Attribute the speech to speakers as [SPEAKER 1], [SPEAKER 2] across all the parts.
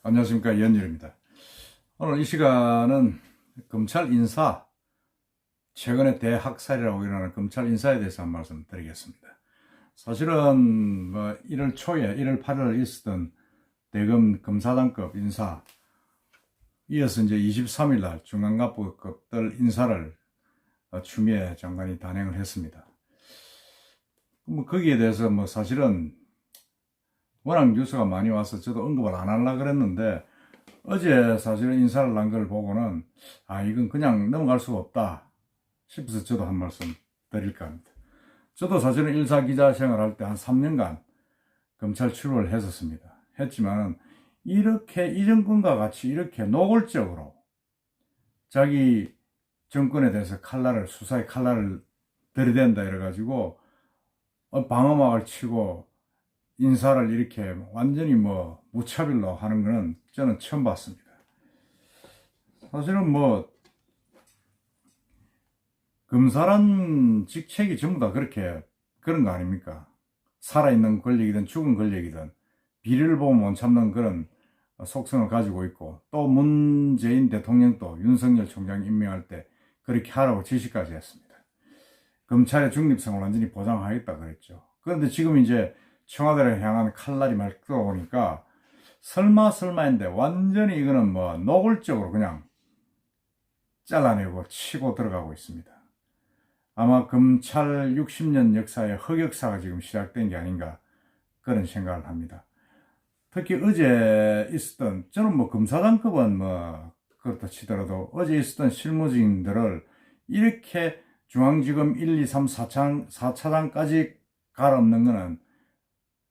[SPEAKER 1] 안녕하십니까, 이현일입니다. 오늘 이 시간은 검찰 인사, 최근에 대학살이라고 일어나는 검찰 인사에 대해서 한 말씀 드리겠습니다. 사실은 1월 초에 1월 8일 있었던 대검 검사장급 인사, 이어서 이제 23일 날 중앙간부급들 인사를 추미애 장관이 단행을 했습니다. 거기에 대해서 사실은 워낙 뉴스가 많이 와서 저도 언급을 안 하려고 그랬는데, 어제 사실은 인사를 난 걸 보고는 이건 그냥 넘어갈 수가 없다 싶어서 저도 한 말씀 드릴까 합니다. 저도 사실은 일사 기자 생활할 때 한 3년간 검찰 출입을 했었습니다. 했지만 이렇게 이 정권과 같이 이렇게 노골적으로 자기 정권에 대해서 수사의 칼날을 들이댄다 이래가지고 방어막을 치고 인사를 이렇게 완전히 무차별로 하는 거는 저는 처음 봤습니다. 사실은 검사란 직책이 전부 다 그런 거 아닙니까? 살아있는 권력이든 죽은 권력이든 비리를 보면 못 참는 그런 속성을 가지고 있고, 또 문재인 대통령도 윤석열 총장 임명할 때 그렇게 하라고 지시까지 했습니다. 검찰의 중립성을 완전히 보장하겠다 그랬죠. 그런데 지금 이제 청와대를 향한 칼날이 막 들어오니까 설마인데 완전히 이거는 노골적으로 그냥 잘라내고 치고 들어가고 있습니다. 아마 검찰 60년 역사의 흑역사가 지금 시작된 게 아닌가 그런 생각을 합니다. 특히 어제 있었던, 저는 검사장급은 그렇다 치더라도 어제 있었던 실무진들을 이렇게 중앙지검 1, 2, 3, 4차장까지 갈아엎는 거는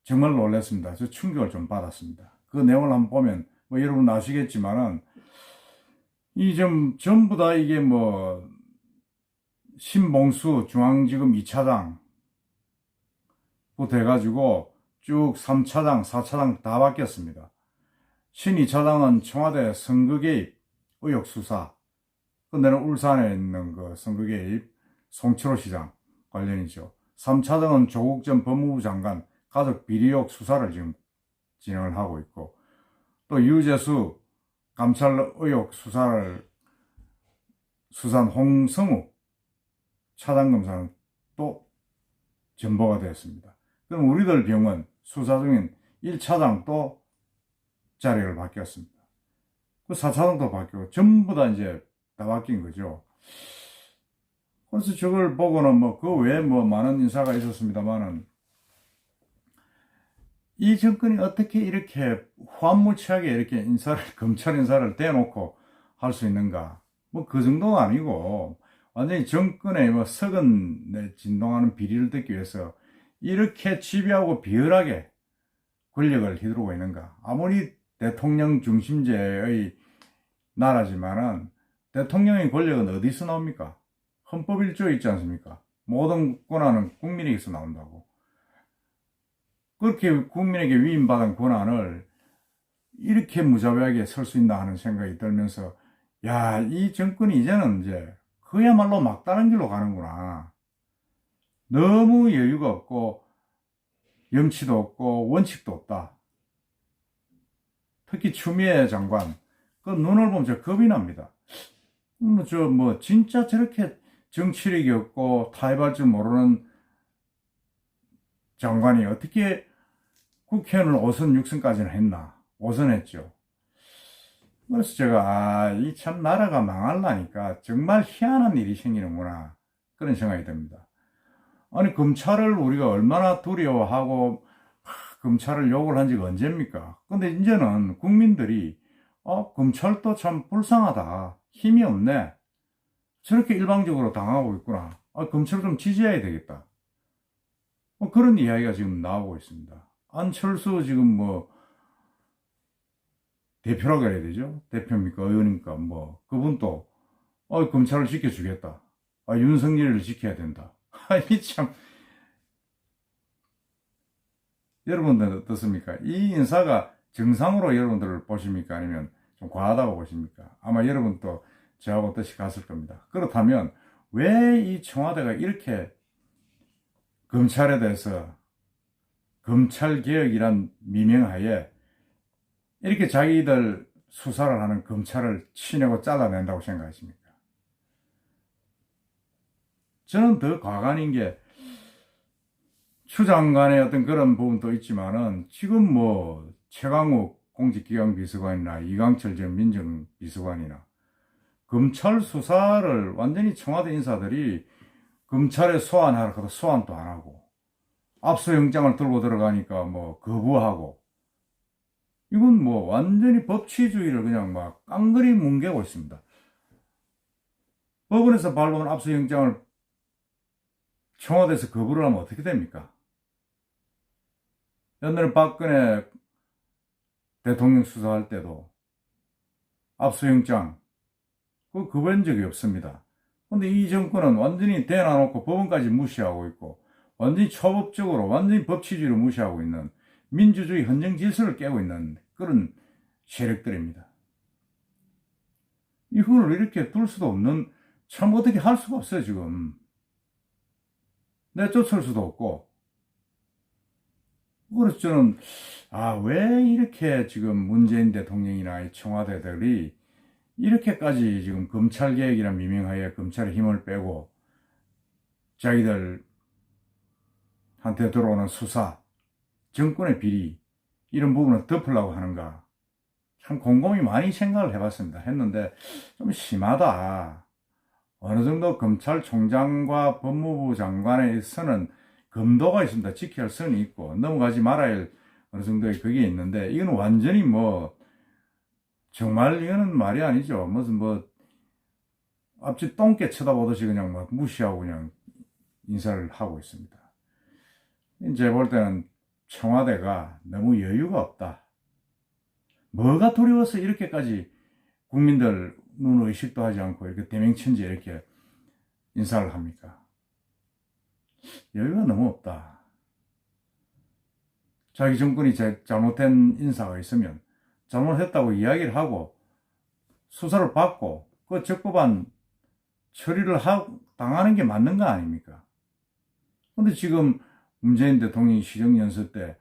[SPEAKER 1] 정말 놀랐습니다. 저 충격을 좀 받았습니다. 그 내용을 한번 보면 여러분 아시겠지만은 전부 다 이게 신봉수 중앙지검 2차장부터 해가지고 쭉 3차장, 4차장 다 바뀌었습니다. 신 2차장은 청와대 선거 개입 의혹 수사. 근데는 울산에 있는 그 선거 개입 송철호 시장 관련이죠. 3차장은 조국 전 법무부 장관 가족 비리 의혹 수사를 지금 진행을 하고 있고, 또 유재수 감찰 의혹 수사를 수사한 홍성우 차장검사는 또 전보가 되었습니다. 그럼 우리들 병원 수사 중인 1차장 또 자리를 바뀌었습니다. 그 4차장도 바뀌고 전부 다 이제 다 바뀐 거죠. 그래서 저걸 보고는 그 외에 많은 인사가 있었습니다만은, 이 정권이 어떻게 이렇게 후한무치하게 이렇게 검찰 인사를 대놓고 할 수 있는가? 그 정도가 아니고, 완전히 정권에 석은 진동하는 비리를 듣기 위해서 이렇게 집요하고 비열하게 권력을 휘두르고 있는가? 아무리 대통령 중심제의 나라지만은 대통령의 권력은 어디서 나옵니까? 헌법 1조에 있지 않습니까? 모든 권한은 국민에게서 나온다고. 그렇게 국민에게 위임받은 권한을 이렇게 무자비하게 설 수 있나 하는 생각이 들면서, 이 정권이 이제는 이제 그야말로 막다른 길로 가는구나. 너무 여유가 없고 염치도 없고 원칙도 없다. 특히 추미애 장관, 그 눈을 보면 저 겁이 납니다. 진짜 저렇게 정치력이 없고 타협할 줄 모르는 장관이 어떻게 국회의원을 5선 6선까지는 했나? 5선 했죠. 그래서 제가 이 참 나라가 망할라니까 정말 희한한 일이 생기는구나 그런 생각이 듭니다. 아니, 검찰을 우리가 얼마나 두려워하고 검찰을 욕을 한 지가 언제입니까? 근데 이제는 국민들이 검찰도 참 불쌍하다, 힘이 없네, 저렇게 일방적으로 당하고 있구나, 검찰을 좀 지지해야 되겠다, 그런 이야기가 지금 나오고 있습니다. 안철수 지금 대표라고 해야 되죠? 대표입니까? 의원입니까? 그분도 검찰을 지켜주겠다, 윤석열을 지켜야 된다. 이 참, 여러분들 어떻습니까? 이 인사가 정상으로 여러분들을 보십니까? 아니면 좀 과하다고 보십니까? 아마 여러분도 저하고 뜻이 같을 겁니다. 그렇다면 왜 이 청와대가 이렇게 검찰에 대해서 검찰개혁이란 미명하에 이렇게 자기들 수사를 하는 검찰을 치내고 잘라낸다고 생각하십니까? 저는 더 과간인 게 추 장관의 어떤 그런 부분도 있지만은 지금 뭐 최강욱 공직기강 비서관이나 이강철 전 민정비서관이나 검찰 수사를 완전히 청와대 인사들이 검찰에 소환하라 해도 소환도 안 하고 압수영장을 들고 들어가니까 뭐 거부하고 이건 뭐 완전히 법치주의를 그냥 막 깡그리 뭉개고 있습니다. 법원에서 발부한 압수영장을 청와대에서 거부를 하면 어떻게 됩니까? 옛날에 박근혜 대통령 수사할 때도 압수영장 그거 거부한 적이 없습니다. 근데 이 정권은 완전히 대놔놓고 법원까지 무시하고 있고 완전히 초법적으로 완전히 법치주의를 무시하고 있는 민주주의 헌정 질서를 깨고 있는 그런 세력들입니다. 이걸 이렇게 둘 수도 없는 참 어떻게 할 수가 없어요 지금. 내쫓을 수도 없고. 그래서 저는 왜 이렇게 지금 문재인 대통령이나 청와대들이 이렇게까지 지금 검찰개혁이란 미명하에 검찰의 힘을 빼고 자기들한테 들어오는 수사, 정권의 비리 이런 부분을 덮으려고 하는가 참 곰곰이 많이 생각을 해봤습니다. 했는데 좀 심하다. 어느 정도 검찰총장과 법무부 장관의 선은 검도가 있습니다. 지켜야 할 선이 있고 넘어가지 말아야 할 어느 정도의 그게 있는데 이건 완전히 뭐 정말 이거는 말이 아니죠. 무슨 뭐 앞집 똥개 쳐다보듯이 그냥 막 무시하고 그냥 인사를 하고 있습니다. 이제 볼 때는 청와대가 너무 여유가 없다. 뭐가 두려워서 이렇게까지 국민들 눈 의식도 하지 않고 이렇게 대명천지 이렇게 인사를 합니까? 여유가 너무 없다. 자기 정권이 잘못된 인사가 있으면 잘못했다고 이야기를 하고 수사를 받고 그 적법한 처리를 당하는 게 맞는 거 아닙니까? 근데 지금 문재인 대통령이 시정연설 때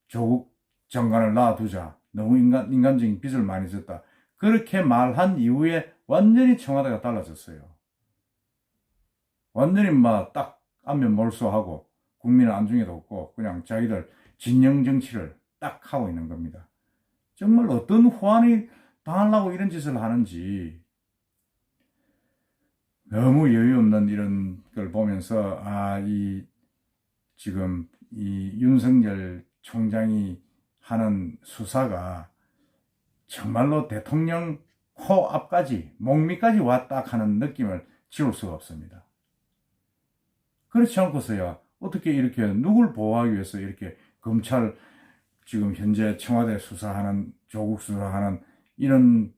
[SPEAKER 1] 조국 장관을 놔두자. 너무 인간적인 빚을 많이 졌다. 그렇게 말한 이후에 완전히 청와대가 달라졌어요. 완전히 막 딱 안면 몰수하고 국민은 안중에도 없고 그냥 자기들 진영 정치를 딱 하고 있는 겁니다. 정말 어떤 후환이 당하려고 이런 짓을 하는지 너무 여유 없는 이런 걸 보면서 지금 이 윤석열 총장이 하는 수사가 정말로 대통령 코앞까지 목밑까지 왔다 하는 느낌을 지울 수가 없습니다. 그렇지 않고서야 어떻게 이렇게 누굴 보호하기 위해서 이렇게 검찰 지금 현재 청와대 수사하는 조국 수사하는 이런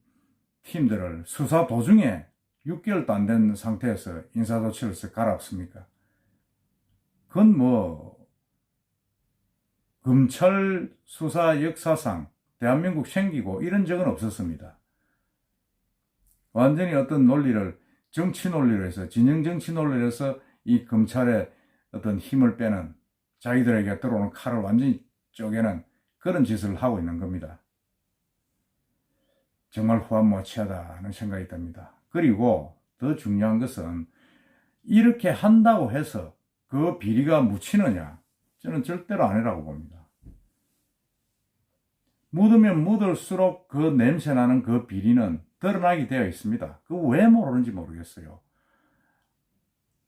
[SPEAKER 1] 팀들을 수사 도중에 6개월도 안 된 상태에서 인사조치를 갈았습니까? 그건 뭐 검찰 수사 역사상 대한민국 생기고 이런 적은 없었습니다. 완전히 어떤 논리를 정치 논리로 해서 진영 정치 논리로 해서 이 검찰의 어떤 힘을 빼는 자기들에게 들어오는 칼을 완전히 쪼개는 그런 짓을 하고 있는 겁니다. 정말 후한무치하다는 생각이 듭니다. 그리고 더 중요한 것은 이렇게 한다고 해서 그 비리가 묻히느냐? 저는 절대로 아니라고 봅니다. 묻으면 묻을수록 그 냄새나는 그 비리는 드러나게 되어 있습니다. 그거 왜 모르는지 모르겠어요.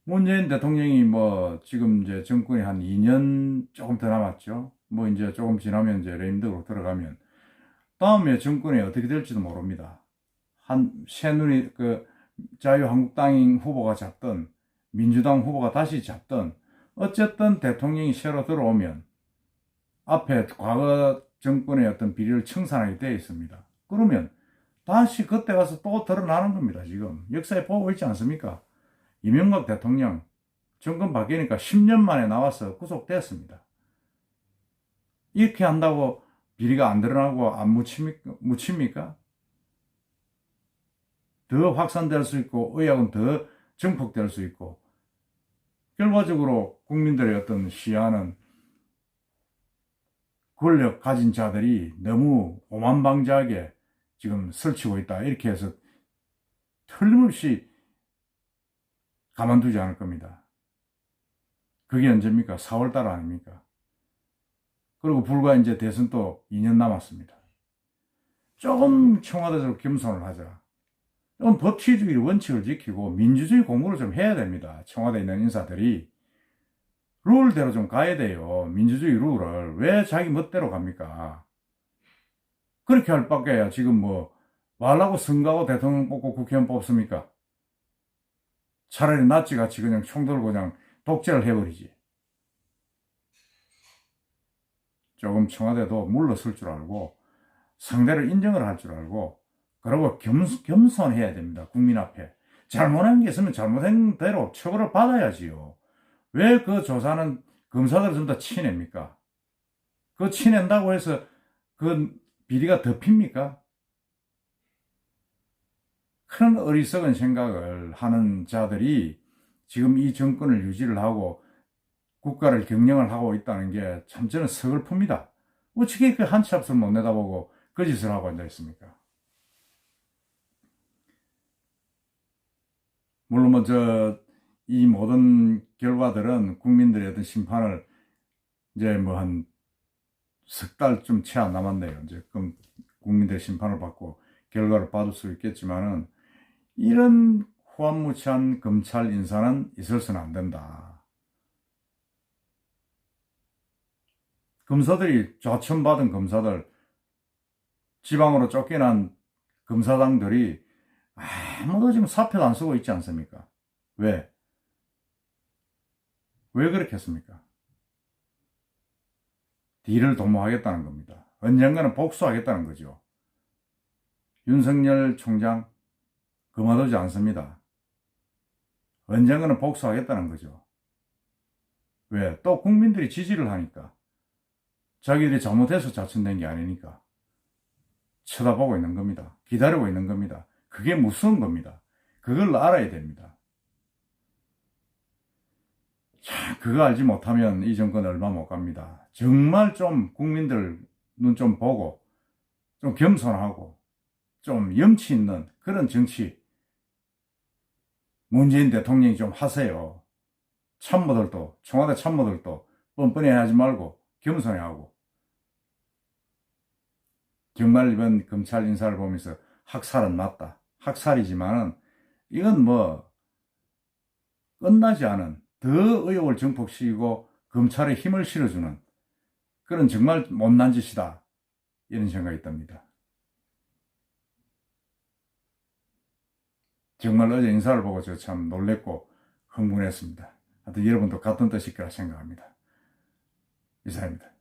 [SPEAKER 1] 문재인 대통령이 뭐 지금 이제 정권이 한 2년 조금 더 남았죠. 뭐 이제 조금 지나면 이제 레임덕으로 들어가면 다음에 정권이 어떻게 될지도 모릅니다. 새누리 자유한국당 후보가 잡든 민주당 후보가 다시 잡든 어쨌든 대통령이 새로 들어오면 앞에 과거 정권의 어떤 비리를 청산하게 되어 있습니다. 그러면 다시 그때 가서 또 드러나는 겁니다. 지금 역사에 보고 있지 않습니까? 이명박 대통령 정권 바뀌니까 10년 만에 나와서 구속됐습니다. 이렇게 한다고 비리가 안 드러나고 안 묻힙니까? 더 확산될 수 있고 의혹은 더 증폭될 수 있고 결과적으로 국민들의 어떤 시야는 권력 가진 자들이 너무 오만방자하게 지금 설치고 있다. 이렇게 해서 틀림없이 가만두지 않을 겁니다. 그게 언제입니까? 4월달 아닙니까? 그리고 불과 이제 대선 또 2년 남았습니다. 조금 청와대적으로 겸손을 하자. 좀 법치주의 원칙을 지키고 민주주의 공부를 좀 해야 됩니다. 청와대에 있는 인사들이. 룰대로 좀 가야 돼요. 민주주의 룰을. 왜 자기 멋대로 갑니까? 그렇게 할 바에야 지금 뭐 말라고 선거하고 대통령 뽑고 국회의원 뽑습니까? 차라리 나치같이 그냥 총 들고 그냥 독재를 해버리지. 조금 청와대도 물러설 줄 알고 상대를 인정을 할 줄 알고 그리고 겸손해야 됩니다. 국민 앞에. 잘못한 게 있으면 잘못한 대로 처벌을 받아야지요. 왜 그 조사는 검사들을 좀 더 치냅니까? 그 치낸다고 해서 그 비리가 덮입니까? 큰 어리석은 생각을 하는 자들이 지금 이 정권을 유지를 하고 국가를 경영을 하고 있다는 게 참 저는 서글픕니다. 어떻게 그 한치 앞을 못 내다보고 그 짓을 하고 앉아 있습니까? 물론 뭐 이 모든 결과들은 국민들의 어떤 심판을 이제 뭐 한 석 달쯤 채 안 남았네요. 이제 그럼 국민들의 심판을 받고 결과를 받을 수 있겠지만은 이런 후한무치한 검찰 인사는 있어서는 안 된다. 검사들이 좌천받은 검사들, 지방으로 쫓겨난 검사장들이 아무도 지금 사표도 안 쓰고 있지 않습니까? 왜? 왜 그렇게 했습니까? 뒤를 도모하겠다는 겁니다. 언젠가는 복수하겠다는 거죠. 윤석열 총장 그만두지 않습니다. 언젠가는 복수하겠다는 거죠. 왜? 또 국민들이 지지를 하니까. 자기들이 잘못해서 자천된 게 아니니까. 쳐다보고 있는 겁니다. 기다리고 있는 겁니다. 그게 무서운 겁니다. 그걸 알아야 됩니다. 자, 그거 알지 못하면 이 정권 얼마 못 갑니다. 정말 좀 국민들 눈 좀 보고 좀 겸손하고 좀 염치 있는 그런 정치 문재인 대통령이 좀 하세요. 참모들도, 청와대 참모들도 뻔뻔히 하지 말고 겸손히 하고. 정말 이번 검찰 인사를 보면서 학살은 맞다. 학살이지만은 이건 뭐 끝나지 않은 더 의혹을 증폭시키고 검찰에 힘을 실어주는 그런 정말 못난 짓이다. 이런 생각이 듭니다. 정말 어제 인사를 보고 저 참 놀랬고 흥분했습니다. 하여튼 여러분도 같은 뜻일 거라 생각합니다. 이상입니다.